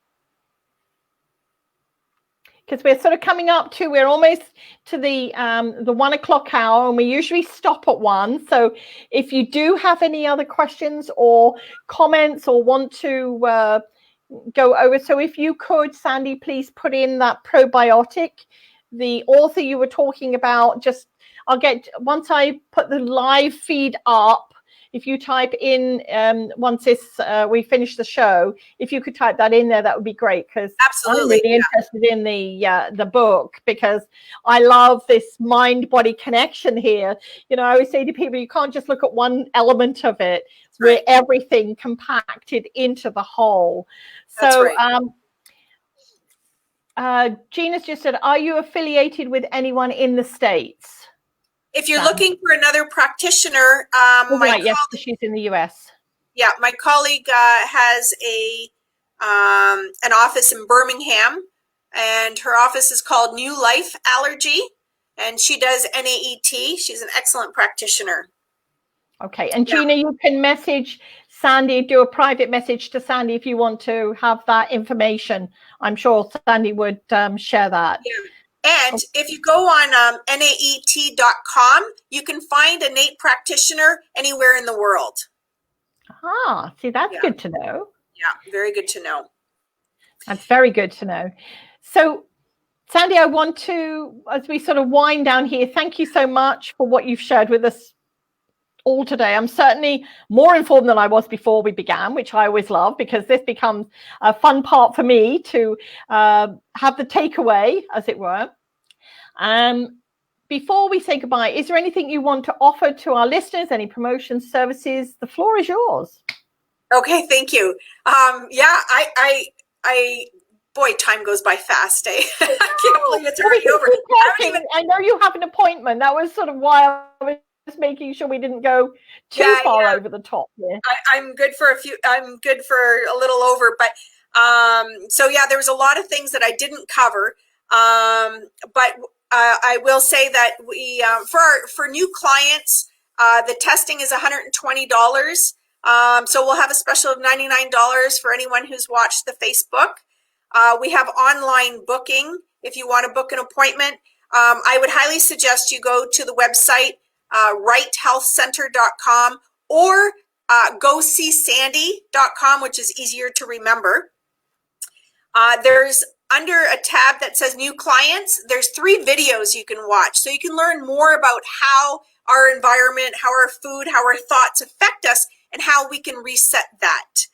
Because we're sort of coming up to, we're almost to the 1 o'clock hour, and we usually stop at 1. So if you do have any other questions or comments or want to go over, so if you could, Sandy, please put in that probiotic, the author you were talking about. Just once I put the live feed up, if you type in once we finish the show, if you could type that in there, that would be great, because I'm really interested in the book, because I love this mind-body connection here. I always say to people, you can't just look at one element of it. We're everything compacted into the whole. So Gina's just said, are you affiliated with anyone in the States? If you're looking for another practitioner, yes, she's in the US. Yeah, my colleague has an office in Birmingham, and her office is called New Life Allergy, and she does NAET. She's an excellent practitioner. Okay, and Gina, you can message Sandy, do a private message to Sandy if you want to have that information. I'm sure Sandy would share that. Yeah. And if you go on naet.com, you can find a NAET practitioner anywhere in the world. See, that's good to know. Yeah, very good to know. That's very good to know. So, Sandy, I want to, as we sort of wind down here, thank you so much for what you've shared with us all today. I'm certainly more informed than I was before we began, which I always love, because this becomes a fun part for me to have the takeaway, as it were. Before we say goodbye, is there anything you want to offer to our listeners? Any promotions, services? The floor is yours. Okay, thank you. Boy, time goes by fast, eh? I can't believe it's already over. I know you have an appointment. That was sort of why I was just making sure we didn't go too far over the top here. I'm good for I'm good for a little over, but so yeah, there was a lot of things that I didn't cover. But I will say that we for new clients, the testing is $120. So we'll have a special of $99 for anyone who's watched the Facebook. We have online booking if you want to book an appointment. I would highly suggest you go to the website, wrighthealthcenter.com, or goseesandy.com, which is easier to remember. There's under a tab that says new clients, there's 3 videos you can watch. So you can learn more about how our environment, how our food, how our thoughts affect us, and how we can reset that.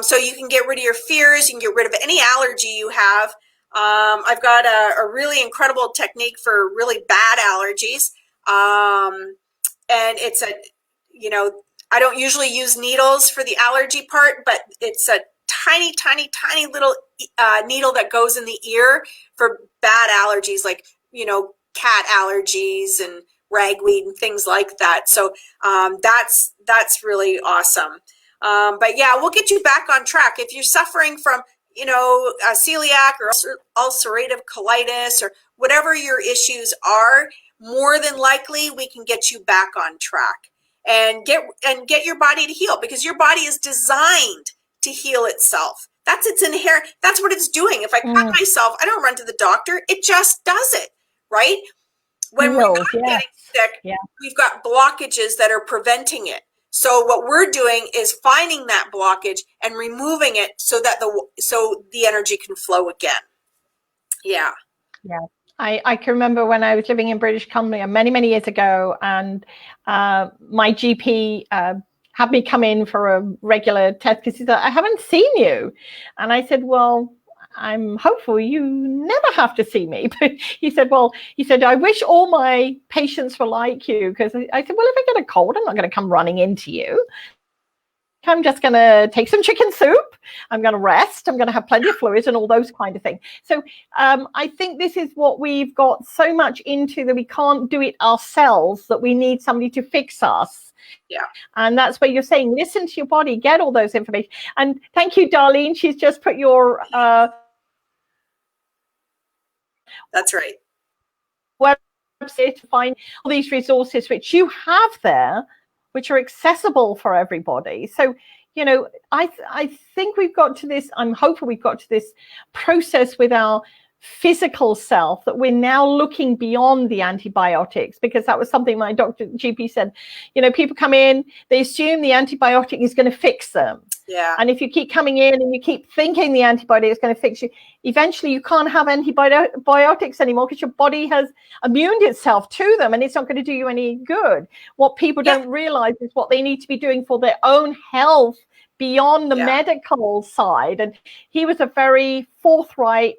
So you can get rid of your fears, you can get rid of any allergy you have. I've got a really incredible technique for really bad allergies. And it's I don't usually use needles for the allergy part, but it's a tiny, tiny, tiny little needle that goes in the ear for bad allergies, like, cat allergies and ragweed and things like that. So that's really awesome. But yeah, we'll get you back on track. If you're suffering from, celiac or ulcerative colitis or whatever your issues are, more than likely we can get you back on track and get your body to heal, because your body is designed to heal itself. That's its inherent. That's what it's doing. If I cut myself, I don't run to the doctor. It just does it, right? When we're not getting sick, we've got blockages that are preventing it. So what we're doing is finding that blockage and removing it so that the energy can flow again. Yeah. Yeah. I can remember when I was living in British Columbia many, many years ago, and my GP had me come in for a regular test because he said, I haven't seen you. And I said, well, I'm hopeful you never have to see me. But he said, I wish all my patients were like you. Because I said, well, if I get a cold, I'm not going to come running into you. I'm just going to take some chicken soup. I'm going to rest. I'm going to have plenty of fluids and all those kind of things. So I think this is what we've got so much into, that we can't do it ourselves, that we need somebody to fix us. Yeah. And that's where you're saying, listen to your body, get all those information. And thank you, Darlene. She's just put your that's right. website to find all these resources which you have there, which are accessible for everybody. So, you know, I think we've got to this, I'm hopeful we've got to this process with our physical self, that we're now looking beyond the antibiotics, because that was something my doctor GP said. You know, people come in, they assume the antibiotic is going to fix them. Yeah. And if you keep coming in and you keep thinking the antibiotic is going to fix you, eventually you can't have antibiotics anymore, because your body has immuned itself to them and it's not going to do you any good. What people don't realize is what they need to be doing for their own health beyond the medical side. And he was a very forthright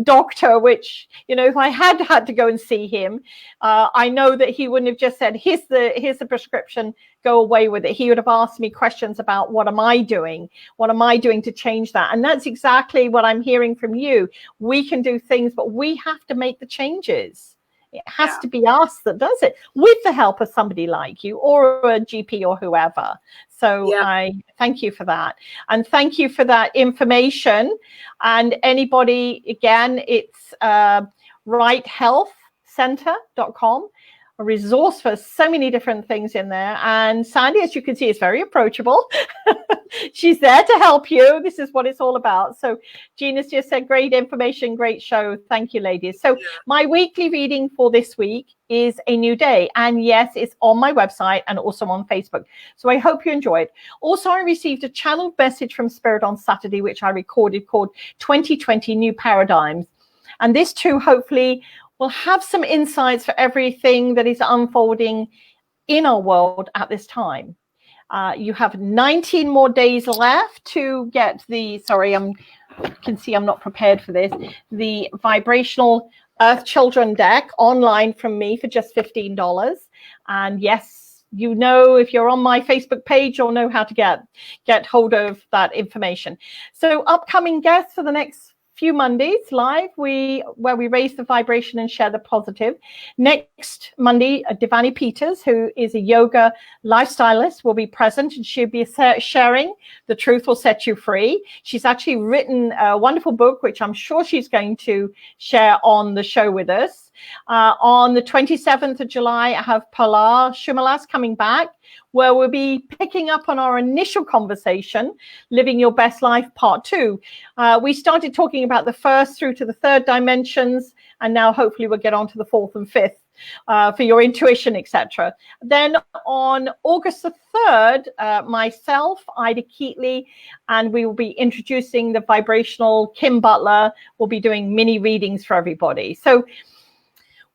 doctor, which, you know, if I had to go and see him, I know that he wouldn't have just said, here's the prescription, go away with it. He would have asked me questions about what am I doing to change that. And that's exactly what I'm hearing from you. We can do things, but we have to make the changes. It has to be us that does it, with the help of somebody like you or a GP or whoever. So I thank you for that. And thank you for that information. And anybody, again, it's wrighthealthcenter.com, a resource for so many different things in there. And Sandy, as you can see, is very approachable. She's there to help you. This is what it's all about. So Gina's just said, great information, great show. Thank you, ladies. So my weekly reading for this week is A New Day. And yes, it's on my website and also on Facebook. So I hope you enjoy it. Also, I received a channeled message from Spirit on Saturday, which I recorded, called 2020 New Paradigms. And this too, hopefully, will have some insights for everything that is unfolding in our world at this time. You have 19 more days left to get the, you can see I'm not prepared for this, the Vibrational Earth Children deck online from me for just $15. And yes, you know, if you're on my Facebook page, you'll know how to get hold of that information. So upcoming guests for the next few Mondays live, where we raise the vibration and share the positive. Next Monday, Devani Peters, who is a yoga lifestylist, will be present, and she'll be sharing The Truth Will Set You Free. She's actually written a wonderful book, which I'm sure she's going to share on the show with us. On the 27th of July, I have Pilar Shumalas coming back, where we'll be picking up on our initial conversation, Living Your Best Life Part 2. We started talking about the first through to the third dimensions, and now hopefully we'll get on to the fourth and fifth for your intuition, etc. Then on August the 3rd, myself, Ida Keatley, and we will be introducing the vibrational Kim Butler. We'll be doing mini readings for everybody. So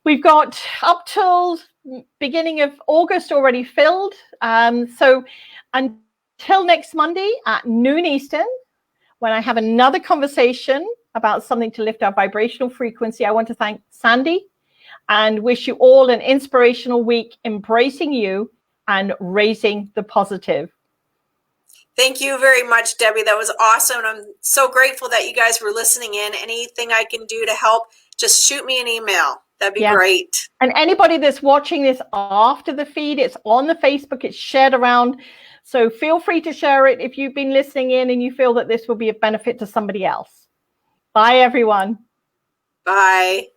we've got up till beginning of August already filled. So until next Monday at noon Eastern, when I have another conversation about something to lift our vibrational frequency, I want to thank Sandy and wish you all an inspirational week, embracing you and raising the positive. Thank you very much, Debbie. That was awesome. I'm so grateful that you guys were listening in. Anything I can do to help, just shoot me an email. That'd be great. And anybody that's watching this after the feed, it's on the Facebook, it's shared around. So feel free to share it if you've been listening in and you feel that this will be a benefit to somebody else. Bye, everyone. Bye.